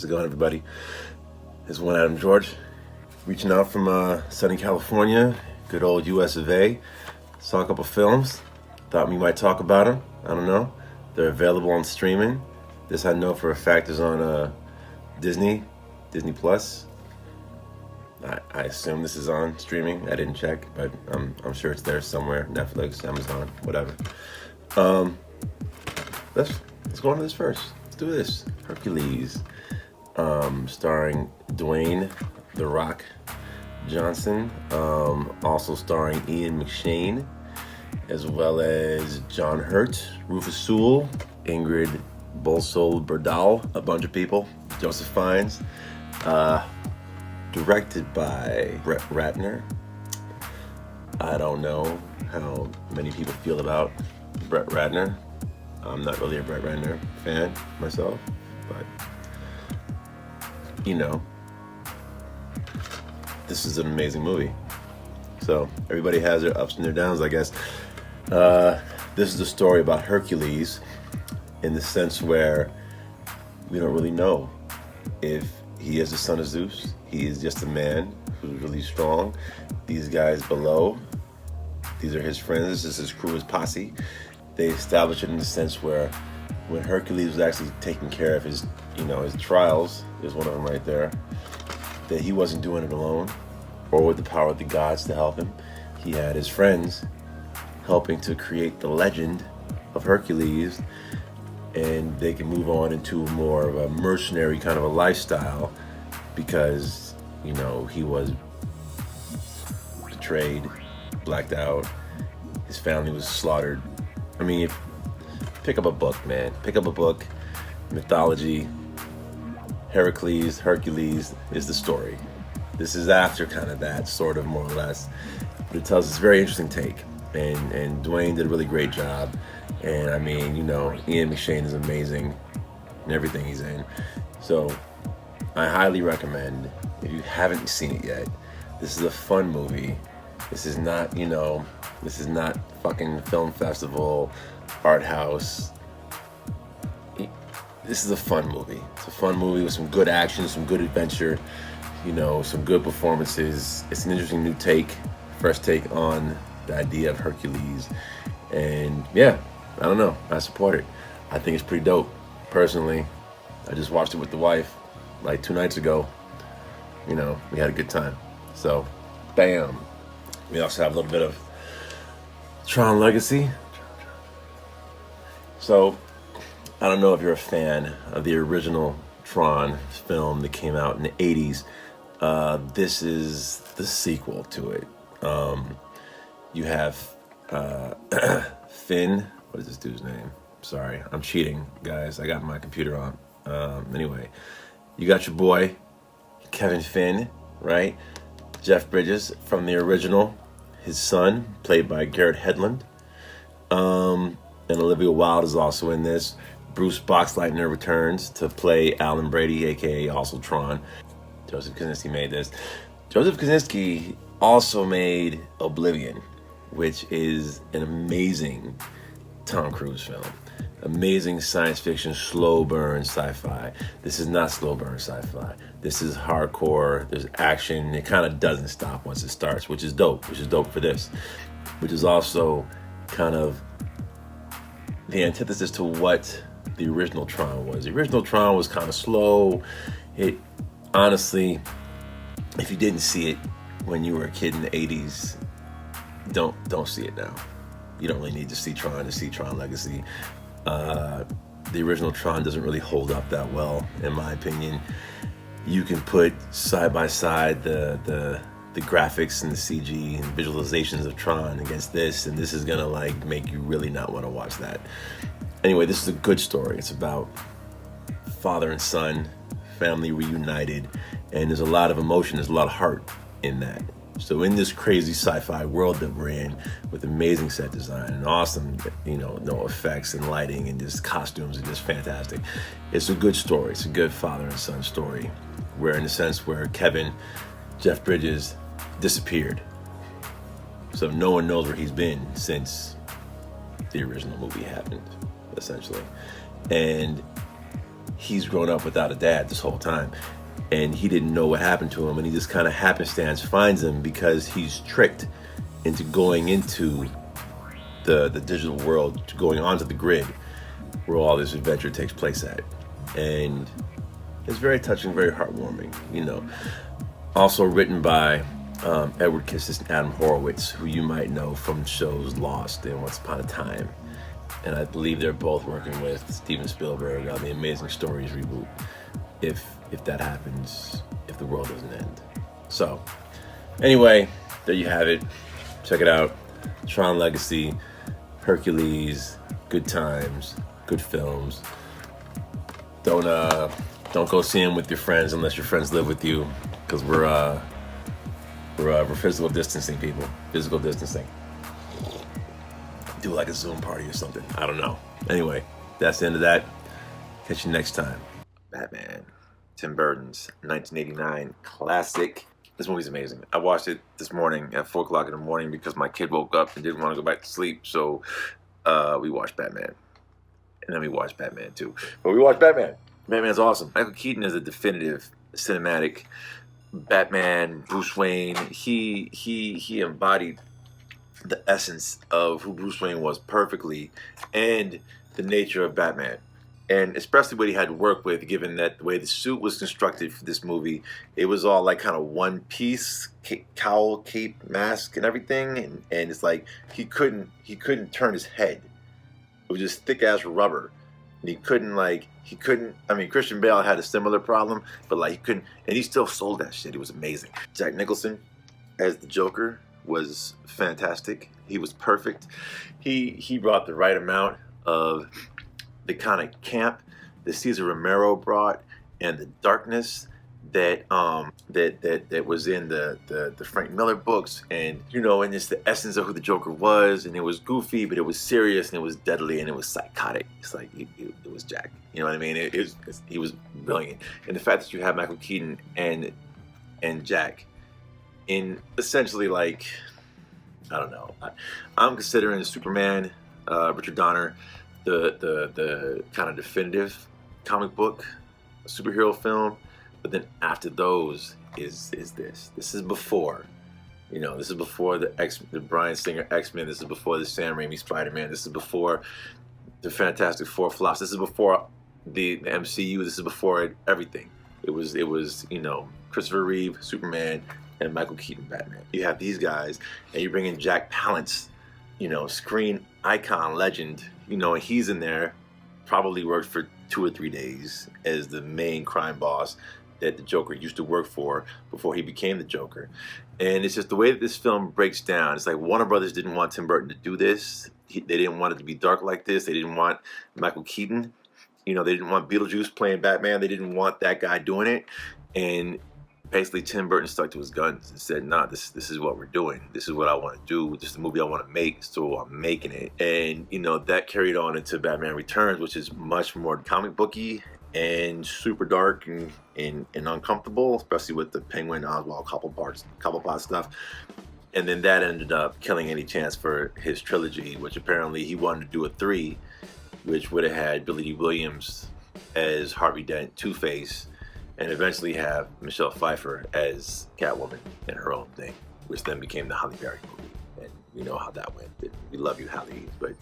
How's it going, everybody? This is one Adam George, reaching out from sunny California, good old US of A. Saw a couple films, thought we might talk about them. I don't know. They're available on streaming. This I know for a fact is on Disney Plus. I assume this is on streaming. I didn't check, but I'm sure it's there somewhere. Netflix, Amazon, whatever. Let's go on to this first. Let's do this. Hercules, starring Dwayne "The Rock" Johnson, also starring Ian McShane, as well as John Hurt, Rufus Sewell, Ingrid Bolsold-Berdal, a bunch of people, Joseph Fiennes, directed by Brett Ratner. I don't know how many people feel about Brett Ratner. I'm not really a Brett Ratner fan myself, but this is an amazing movie. So everybody has their ups and their downs, I guess. This is a story about Hercules in the sense where we don't really know if he is the son of Zeus. He is just a man who's really strong. These guys below, these are his friends, this is his crew, his posse. They establish it in the sense where when Hercules was actually taking care of his trials, there's one of them right there, that he wasn't doing it alone or with the power of the gods to help him. He had his friends helping to create the legend of Hercules, and they can move on into more of a mercenary kind of a lifestyle because, he was betrayed, blacked out, his family was slaughtered. I mean, pick up a book, man. Pick up a book, mythology, Hercules is the story. This is after kind of that, sort of, more or less. But it tells us a very interesting take. And Dwayne did a really great job. And I mean, Ian McShane is amazing in everything he's in. So I highly recommend, if you haven't seen it yet, this is a fun movie. This is not, this is not fucking film festival, art house. This is a fun movie. It's a fun movie with some good action, some good adventure, some good performances. It's an interesting new take, fresh take on the idea of Hercules. And yeah, I don't know. I support it. I think it's pretty dope. Personally, I just watched it with the wife like 2 nights ago. We had a good time. So, bam. We also have a little bit of Tron Legacy. So, I don't know if you're a fan of the original Tron film that came out in the 80s. This is the sequel to it. You have Finn. What is this dude's name? Sorry, I'm cheating, guys. I got my computer on. Anyway, you got your boy, Kevin Finn, right? Jeff Bridges from the original. His son, played by Garrett Hedlund. And Olivia Wilde is also in this. Bruce Boxleitner returns to play Alan Brady, aka also Tron. Joseph Kosinski made this. Joseph Kosinski also made Oblivion, which is an amazing Tom Cruise film. Amazing science fiction, slow burn sci-fi. This is not slow burn sci-fi. This is hardcore. There's action. It kind of doesn't stop once it starts, which is dope. Which is dope for this. Which is also kind of the antithesis to what the original Tron was. The original Tron was kind of slow. It honestly, if you didn't see it when you were a kid in the 80s, don't see it now. You don't really need to see Tron Legacy. The original Tron doesn't really hold up that well, in my opinion. You can put side by side the graphics and the CG and visualizations of Tron against this, and this is gonna make you really not want to watch that. Anyway, this is a good story. It's about father and son, family reunited, and there's a lot of emotion, there's a lot of heart in that. So in this crazy sci-fi world that we're in, with amazing set design and awesome, no effects and lighting and just costumes and just fantastic, it's a good story. It's a good father and son story. Where in the sense where Kevin, Jeff Bridges, disappeared. So no one knows where he's been since the original movie happened, essentially. And he's grown up without a dad this whole time, and he didn't know what happened to him, and he just kind of happenstance finds him because he's tricked into going into the digital world, going onto the grid where all this adventure takes place at. And it's very touching, very heartwarming, you know. Also written by Edward Kissis and Adam Horowitz, who you might know from shows Lost and Once Upon a Time. And I believe they're both working with Steven Spielberg on the Amazing Stories reboot, if that happens, if the world doesn't end. So, anyway, there you have it. Check it out. Tron Legacy, Hercules, good times, good films. Don't go see them with your friends unless your friends live with you, because we're physical distancing, people. Physical distancing. Do like a Zoom party or something. I don't know. Anyway, that's the end of that. Catch you next time. Batman. Tim Burton's 1989 classic. This movie's amazing. I watched it this morning at 4 o'clock in the morning because my kid woke up and didn't want to go back to sleep. So we watched Batman. And then we watched Batman 2. But we watched Batman. Batman's awesome. Michael Keaton is a definitive cinematic Batman, Bruce Wayne. He embodied the essence of who Bruce Wayne was perfectly, and the nature of Batman, and especially what he had to work with, given that the way the suit was constructed for this movie, it was all like kind of one piece, cowl, cape, mask, and everything, and it's like he couldn't turn his head. It was just thick ass rubber, and he couldn't. I mean, Christian Bale had a similar problem, but like he couldn't, and he still sold that shit. It was amazing. Jack Nicholson as the Joker was fantastic. He was perfect. He brought the right amount of the kind of camp that Cesar Romero brought, and the darkness that was in the Frank Miller books, and you know, and it's the essence of who the Joker was, and it was goofy, but it was serious, and it was deadly, and it was psychotic. It's like it was Jack. You know what I mean? He was brilliant, and the fact that you have Michael Keaton and Jack in essentially, like, I don't know. I'm considering Superman, Richard Donner, the kind of definitive comic book superhero film. But then after those is this. This is before, you know, this is before the Bryan Singer X-Men. This is before the Sam Raimi Spider-Man. This is before the Fantastic Four flops. This is before the MCU. This is before everything. It was you know, Christopher Reeve, Superman, and Michael Keaton, Batman. You have these guys, and you bring in Jack Palance, you know, screen icon, legend, you know, and he's in there, probably worked for 2 or 3 days as the main crime boss that the Joker used to work for before he became the Joker. And it's just the way that this film breaks down. It's like Warner Brothers didn't want Tim Burton to do this. They didn't want it to be dark like this. They didn't want Michael Keaton. You know, they didn't want Beetlejuice playing Batman. They didn't want that guy doing it. And basically Tim Burton stuck to his guns and said, nah, this is what we're doing. This is what I want to do. This is the movie I want to make, so I'm making it. And, you know, that carried on into Batman Returns, which is much more comic booky and super dark and uncomfortable, especially with the Penguin Oswald Cobblepot stuff. And then that ended up killing any chance for his trilogy, which apparently he wanted to do a 3, which would have had Billy D. Williams as Harvey Dent, Two-Face, and eventually have Michelle Pfeiffer as Catwoman in her own thing, which then became the Halle Berry movie. And we know how that went. We love you, Halle, but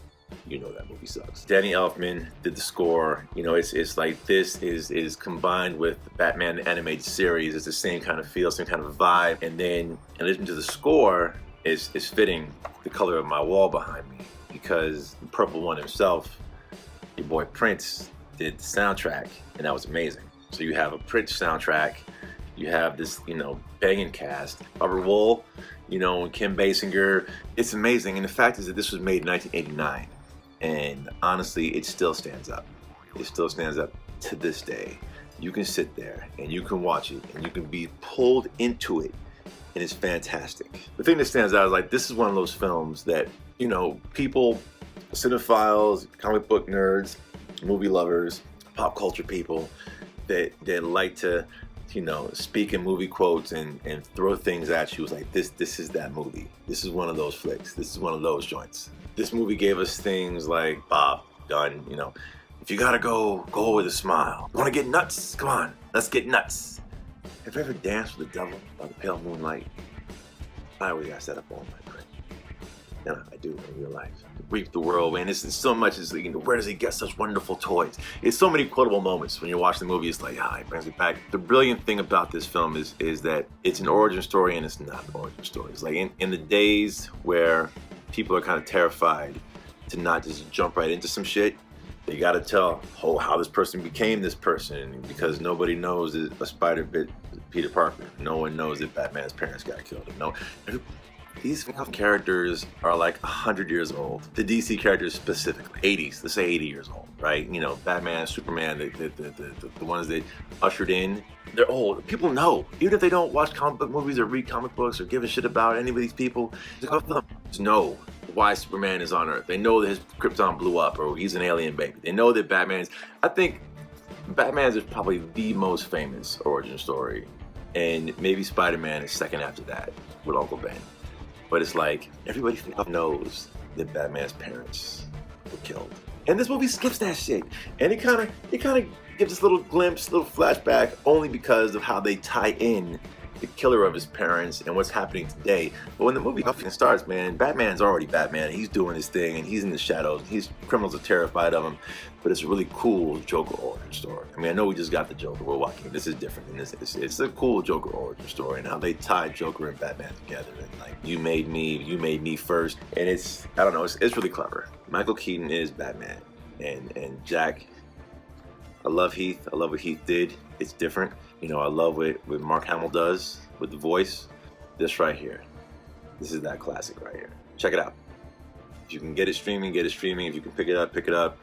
you know that movie sucks. Danny Elfman did the score. You know, it's like this is combined with Batman the Animated Series. It's the same kind of feel, same kind of vibe. And then in addition to the score, is fitting the color of my wall behind me, because the Purple One himself, your boy Prince, did the soundtrack, and that was amazing. So you have a Prince soundtrack, you have this, you know, banging cast, Robert Wool, you know, and Kim Basinger. It's amazing. And the fact is that this was made in 1989. And honestly, it still stands up. It still stands up to this day. You can sit there and you can watch it and you can be pulled into it, and it's fantastic. The thing that stands out is, like, this is one of those films that, you know, people, cinephiles, comic book nerds, movie lovers, pop culture people that like to, you know, speak in movie quotes and throw things at you. It's like, this is that movie. This is one of those flicks. This is one of those joints. This movie gave us things like Bob Gunn, you know, If you gotta go with a smile. You wanna get nuts? Come on, let's get nuts. Have you ever danced with the devil by the pale moonlight? I always got set up all my prayer. And I do in real life. Reap the whirlwind. It's so much as where does he get such wonderful toys? It's so many quotable moments when you watch the movie. It's like, it brings me back. The brilliant thing about this film is that it's an origin story and it's not an origin story. It's like in the days where people are kind of terrified to not just jump right into some shit. They gotta tell how this person became this person, because nobody knows that a spider bit Peter Parker. No one knows that Batman's parents got killed. No, these characters are like 100 years old. The DC characters specifically, 80s. Let's say 80 years old, right? You know, Batman, Superman, the ones that ushered in. They're old. People know, even if they don't watch comic book movies or read comic books or give a shit about any of these people. They know why Superman is on Earth. They know that his Krypton blew up or he's an alien baby. They know that I think Batman's is probably the most famous origin story. And maybe Spider-Man is second after that with Uncle Ben. But it's like, everybody knows that Batman's parents were killed. And this movie skips that shit. And it kind of gives us a little glimpse, a little flashback, only because of how they tie in the killer of his parents and what's happening today. But when the movie starts, man, Batman's already Batman. He's doing his thing and he's in the shadows. Criminals are terrified of him. But it's a really cool Joker origin story. I mean, I know we just got the Joker. We're watching. This is different than this. It's a cool Joker origin story and how they tie Joker and Batman together. And like, you made me first. And it's really clever. Michael Keaton is Batman. And Jack, I love Heath. I love what Heath did. It's different. You know, I love what Mark Hamill does with the voice. This right here. This is that classic right here. Check it out. If you can get it streaming, get it streaming. If you can pick it up, pick it up.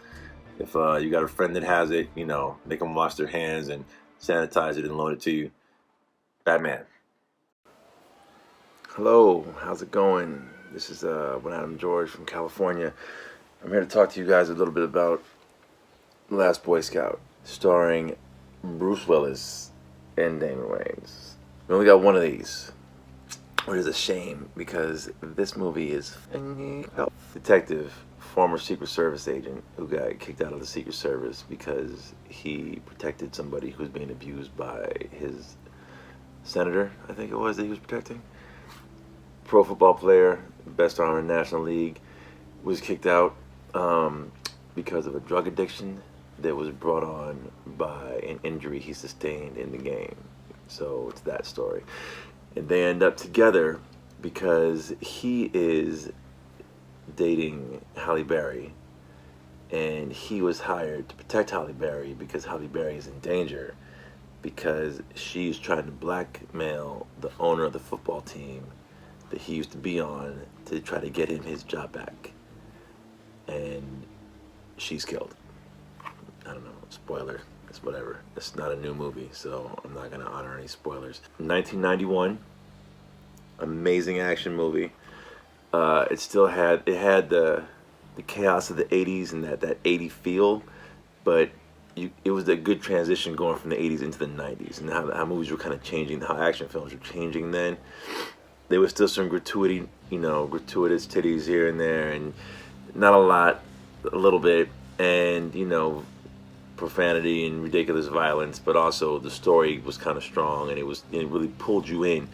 If you got a friend that has it, you know, make them wash their hands and sanitize it and loan it to you. Batman. Hello, how's it going? This is Adam George from California. I'm here to talk to you guys a little bit about The Last Boy Scout, starring Bruce Willis and Damon Wayans. We only got one of these, which is a shame because this movie is detective, former Secret Service agent who got kicked out of the Secret Service because he protected somebody who was being abused by his senator, I think it was, that he was protecting. Pro football player, best arm in the National League, was kicked out because of a drug addiction that was brought on by an injury he sustained in the game. So it's that story. And they end up together because he is dating Halle Berry, and he was hired to protect Halle Berry because Halle Berry is in danger because she's trying to blackmail the owner of the football team that he used to be on to try to get him his job back. And she's killed. I don't know, spoiler, it's whatever. It's not a new movie, so I'm not gonna honor any spoilers. 1991, amazing action movie. It still had the chaos of the 80s and that 80 feel, but it was a good transition going from the 80s into the 90s, and how movies were kind of changing, how action films were changing then. There was still some gratuitous titties here and there, and not a lot, a little bit, and profanity and ridiculous violence, but also the story was kind of strong, and it really pulled you in.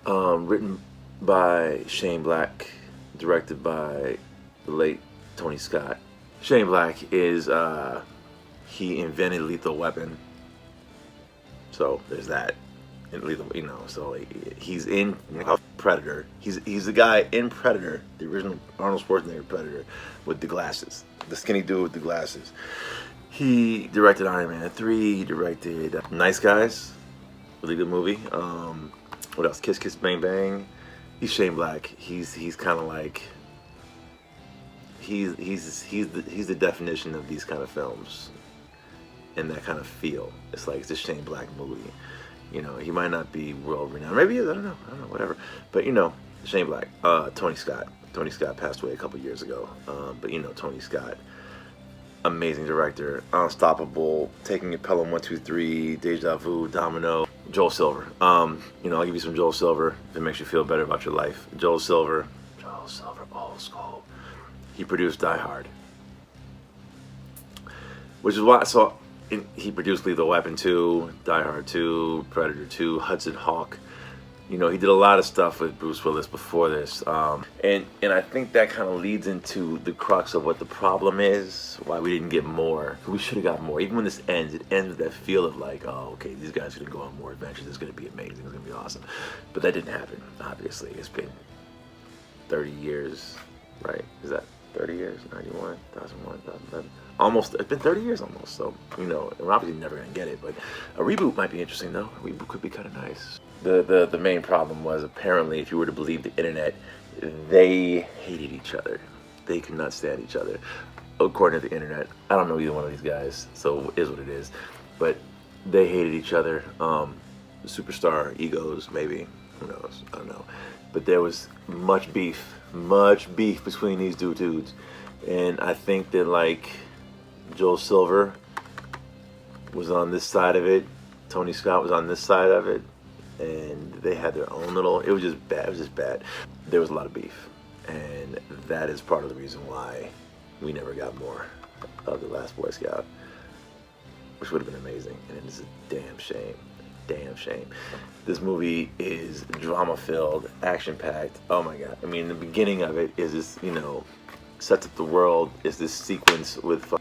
Written by Shane Black, directed by the late Tony Scott. Shane Black is he invented Lethal Weapon, so there's that. And Lethal, so he's in Predator. He's the guy in Predator, the original Arnold Schwarzenegger Predator, with the glasses, the skinny dude with the glasses. He directed Iron Man 3. He directed Nice Guys, really good movie. What else? Kiss Kiss Bang Bang. He's Shane Black. He's kind of like he's the definition of these kind of films and that kind of feel. It's like it's a Shane Black movie. He might not be world renowned. Maybe he is. I don't know. Whatever. But Shane Black. Tony Scott. Tony Scott passed away a couple years ago. But Tony Scott, amazing director. Unstoppable. Taking It Pelham 1, 2, 3. Deja Vu. Domino. Joel Silver. I'll give you some Joel Silver if it makes you feel better about your life. Joel Silver, old school. He produced Die Hard. which is why. So he produced Lethal Weapon 2, Die Hard 2, Predator 2, Hudson Hawk. You know, he did a lot of stuff with Bruce Willis before this, and I think that kind of leads into the crux of what the problem is, why we didn't get more. We should have got more. Even when this ends, it ends with that feel of like, oh, okay, these guys are gonna go on more adventures. It's gonna be amazing. It's gonna be awesome. But that didn't happen. Obviously, it's been 30 years, right? Is that 30 years? 91, 2001, 2011. Almost. It's been 30 years almost. So you know, we're obviously never gonna get it. But a reboot might be interesting, though. A reboot could be kind of nice. The main problem was, apparently, if you were to believe the internet, they hated each other. They could not stand each other, according to the internet. I don't know either one of these guys, so it is what it is. But they hated each other. Superstar egos, maybe. Who knows? I don't know. But there was much beef between these dudes. And I think that, like, Joel Silver was on this side of it. Tony Scott was on this side of it. And they had their own little, it was just bad. It was just bad. There was a lot of beef. And that is part of the reason why we never got more of The Last Boy Scout, which would have been amazing. And it is a damn shame. Damn shame. This movie is drama-filled, action-packed. Oh my God. I mean, the beginning of it is this, you know, sets up the world, is this sequence with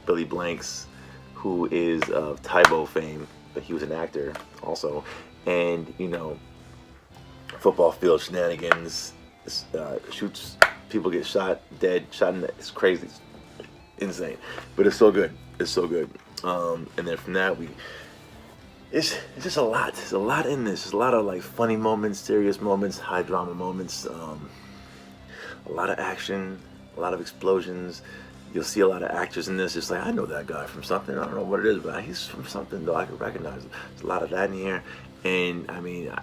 Billy Blanks, who is of Tybo fame, but he was an actor also. And, you know, football field shenanigans, shoots, people get shot, dead, shot in the, it's crazy, it's insane. But it's so good, it's so good. And then from that, it's just a lot. There's a lot in this. There's a lot of like funny moments, serious moments, high drama moments, a lot of action, a lot of explosions. You'll see a lot of actors in this. It's like, I know that guy from something. I don't know what it is, but he's from something though. I can recognize him. There's a lot of that in here. And I mean,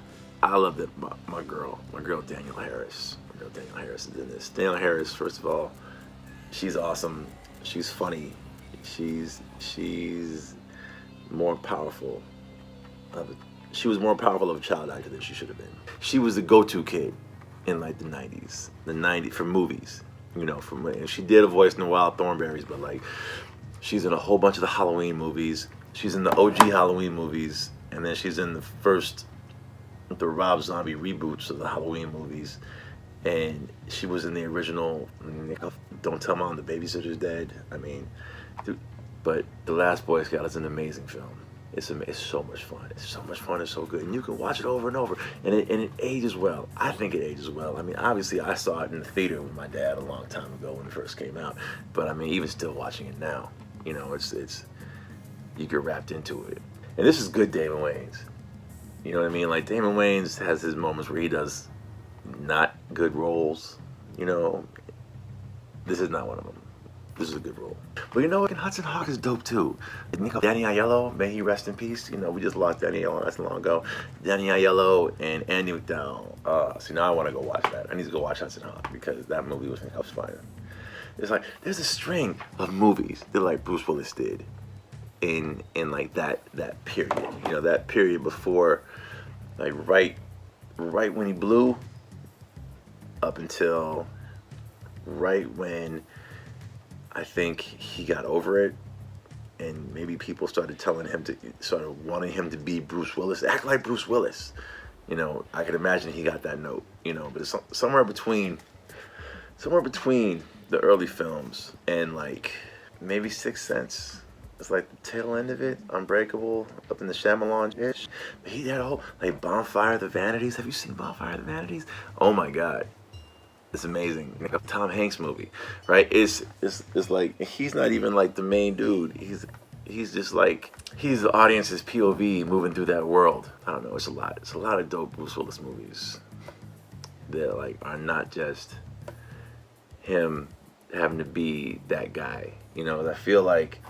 I love that my girl Danielle Harris. My girl Danielle Harris is in this. Danielle Harris, first of all, she's awesome. She's funny. She's more powerful. She was more powerful of a child actor than she should have been. She was the go-to kid in like the 90s for movies. You know, and she did a voice in the Wild Thornberrys, but like, she's in a whole bunch of the Halloween movies. She's in the OG Halloween movies. And then she's in the Rob Zombie reboots of the Halloween movies. And she was in the original Don't Tell Mom the Babysitter's Dead. I mean, but The Last Boy Scout is an amazing film. It's so much fun. It's so much fun. It's so good. And you can watch it over and over. And it ages well. I think it ages well. I mean, obviously, I saw it in the theater with my dad a long time ago when it first came out. But I mean, even still watching it now, you know, it's you get wrapped into it. And this is good Damon Wayans. You know what I mean? Like, Damon Wayans has his moments where he does not good roles. You know, this is not one of them. This is a good role. But you know what? Hudson Hawk is dope too. Danny Aiello, may he rest in peace. You know, we just lost Danny Aiello not so long ago. Danny Aiello and Andy McDowell. So now I want to go watch that. I need to go watch Hudson Hawk because that movie was fire. It's like, there's a string of movies that like Bruce Willis did in like that period. You know, that period before, like right when he blew, up until right when I think he got over it, and maybe people started wanting him to be Bruce Willis, act like Bruce Willis. You know, I could imagine he got that note. You know, but it's somewhere between the early films and like maybe Sixth Sense. It's like the tail end of it, Unbreakable, up in the Shyamalan-ish. He had a whole, like, Bonfire of the Vanities. Have you seen Bonfire of the Vanities? Oh my God. It's amazing. Like a Tom Hanks movie, right? It's like, he's not even like the main dude. He's just like, he's the audience's POV moving through that world. I don't know, it's a lot. It's a lot of dope Bruce Willis movies that like are not just him having to be that guy. You know, I feel like,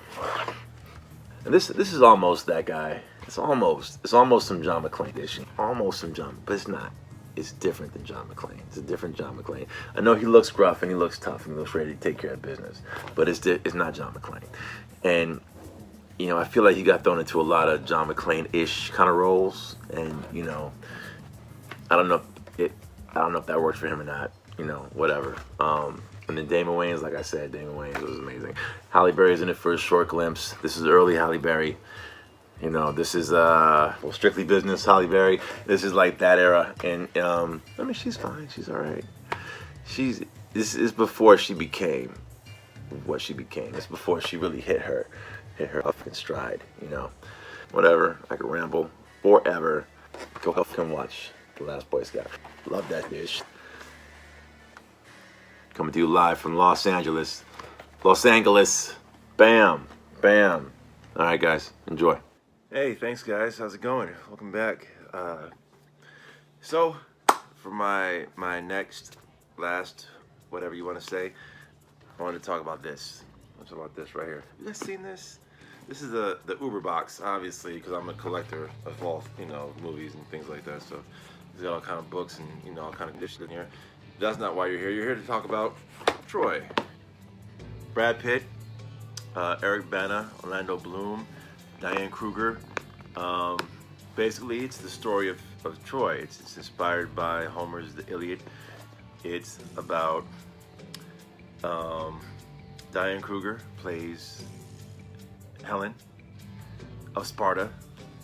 and this is almost that guy. It's almost some John McClane-ish. Almost some John, but it's not. It's different than John McClane. It's a different John McClane. I know he looks gruff and he looks tough and he looks ready to take care of business, but it's not John McClane. And you know, I feel like he got thrown into a lot of John McClane-ish kind of roles, and you know, I don't know if that works for him or not. You know, whatever. And then Damon Wayans, like I said, Damon Wayans was amazing. Halle Berry's in it for a short glimpse. This is early Halle Berry. You know, this is well, Strictly Business, Halle Berry. This is like that era, and I mean, she's fine. She's all right. This is before she became what she became. It's before she really hit her fucking stride. You know, whatever. I could ramble forever. Go and watch The Last Boy Scout. Love that bitch. Coming to you live from Los Angeles. Los Angeles. Bam. Bam. All right, guys. Enjoy. Hey, thanks, guys. How's it going? Welcome back. So, for my last, whatever you want to say, I wanted to talk about this. Let's talk about this right here. You guys seen this? This is the Uber box, obviously, because I'm a collector of all, you know, movies and things like that. So, it's got all kind of books and, you know, all kind of dishes in here. That's not why you're here. You're here to talk about Troy. Brad Pitt, Eric Bana, Orlando Bloom, Diane Kruger. Basically, it's the story of Troy. It's inspired by Homer's The Iliad. It's about Diane Kruger plays Helen of Sparta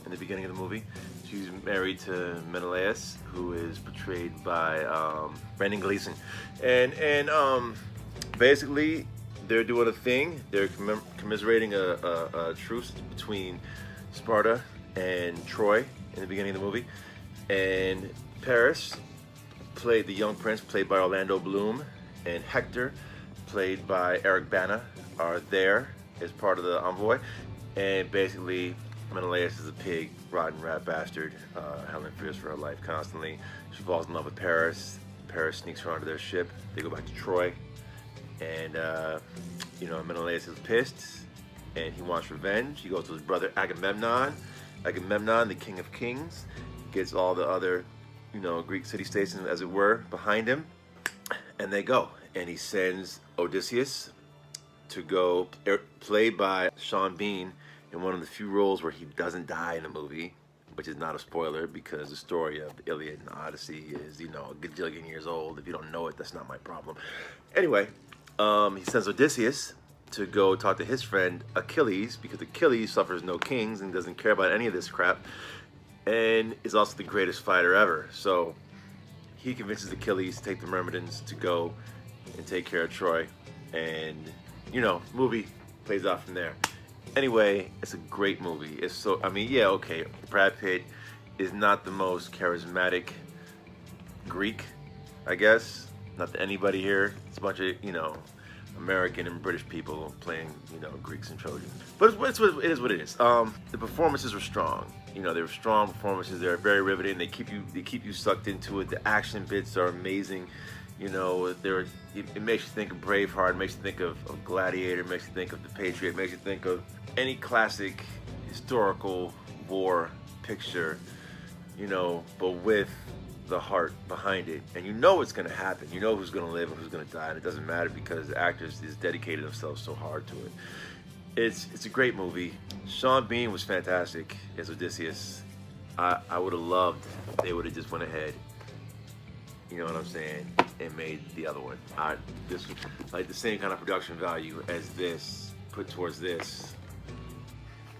in the beginning of the movie. She's married to Menelaus, who is portrayed by Brendan Gleeson, and basically they're doing a thing. They're commiserating a truce between Sparta and Troy in the beginning of the movie, and Paris, played the young prince, played by Orlando Bloom, and Hector, played by Eric Bana, are there as part of the envoy, and basically Menelaus is a pig, rotten rat bastard. Helen fears for her life constantly. She falls in love with Paris. Paris sneaks her onto their ship. They go back to Troy, and you know, Menelaus is pissed, and he wants revenge. He goes to his brother Agamemnon. Agamemnon, the king of kings, gets all the other, you know, Greek city-states, as it were, behind him, and they go. And he sends Odysseus to go, played by Sean Bean, in one of the few roles where he doesn't die in the movie, which is not a spoiler because the story of the Iliad and the Odyssey is, you know, a gajillion years old. If you don't know it, that's not my problem. Anyway, he sends Odysseus to go talk to his friend Achilles, because Achilles suffers no kings and doesn't care about any of this crap, and is also the greatest fighter ever. So he convinces Achilles to take the Myrmidons to go and take care of Troy, and, you know, movie plays out from there. Anyway, it's a great movie. It's so, I mean, yeah, okay, Brad Pitt is not the most charismatic Greek, I guess. Not that anybody here. It's a bunch of, you know, American and British people playing, you know, Greeks and Trojans. But it is what it is. The performances were strong. You know, they were strong performances. They're very riveting. They keep you sucked into it. The action bits are amazing. You know, it makes you think of Braveheart, it makes you think of Gladiator, it makes you think of The Patriot, it makes you think of any classic historical war picture, you know, but with the heart behind it. And you know what's going to happen. You know who's going to live and who's going to die, and it doesn't matter because the actors just dedicated themselves so hard to it. It's a great movie. Sean Bean was fantastic as Odysseus. I would have loved if they would have just went ahead, you know what I'm saying, and made the other one. This was like the same kind of production value as this, put towards this,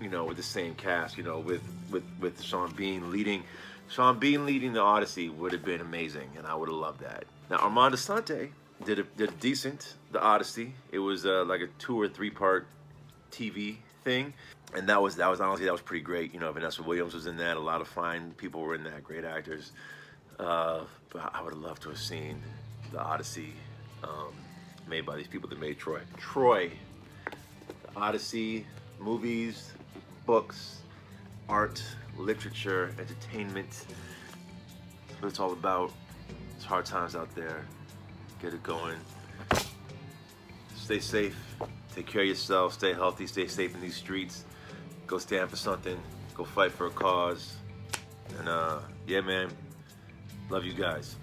you know, with the same cast, you know, with Sean Bean leading. Sean Bean leading the Odyssey would have been amazing, and I would have loved that. Now, Armand Assante did a decent, the Odyssey. It was like a 2 or 3 part TV thing, and that was honestly, that was pretty great. You know, Vanessa Williams was in that. A lot of fine people were in that, great actors. But I would have loved to have seen the Odyssey made by these people that made Troy. Troy, the Odyssey, movies, books, art, literature, entertainment. That's what it's all about. It's hard times out there. Get it going. Stay safe. Take care of yourself. Stay healthy. Stay safe in these streets. Go stand for something. Go fight for a cause. And yeah, man. Love you guys.